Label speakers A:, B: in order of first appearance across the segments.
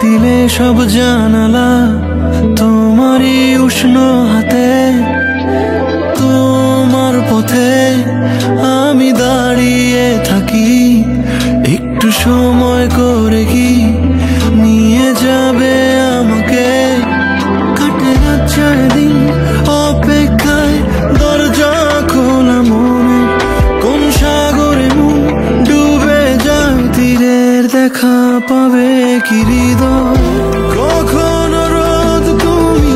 A: দিলে সব জানালা তোমারই উষ্ণ হাতে, তোমার পথে আমি দাঁড়িয়ে থাকি। একটু সময় করে কি নিয়ে যাবে আমাকে? কাটে রাত সারাদিন অপেক্ষায়, দরজা খোলা মনে, কোন সাগরে মন ডুবে যায়, তীরের দেখা পাবে কি হৃদয়? কখনো রোদ তুমি,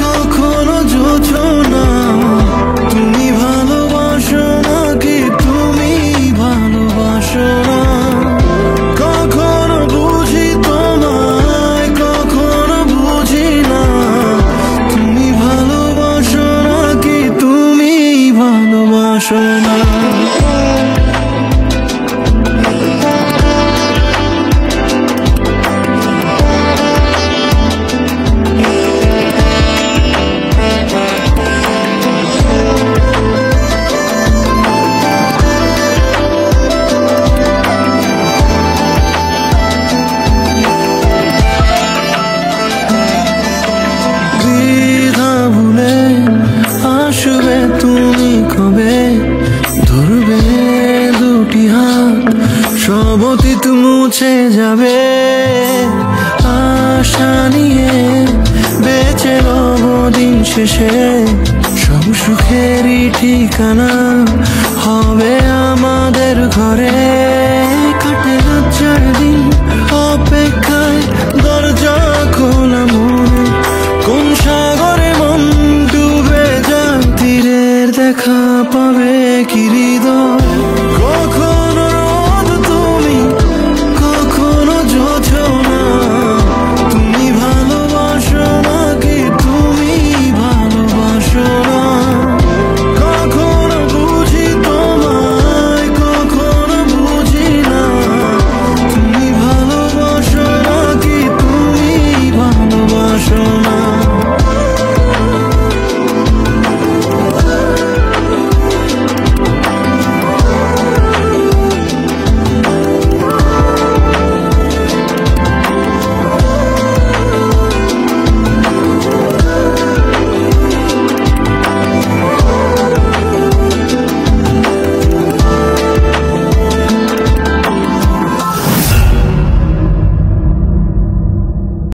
A: কখনো জোছনা, তুমি ভালোবাসো নাকি তুমি ভালোবাসো না? কখনো বুঝি তোমায়, কখনো বুঝি না, তুমি ভালোবাসো নাকি তুমি ভালোবাসো না? আসবে তুমি কবে, ধরবে দুটি হাত, সব অতীত মুছে যাবে। আশা নিয়ে বেঁচে রব দিন শেষে, সব সুখেরই ঠিকানা হবে আমাদের ঘরে। কাটে রাত সারাদিন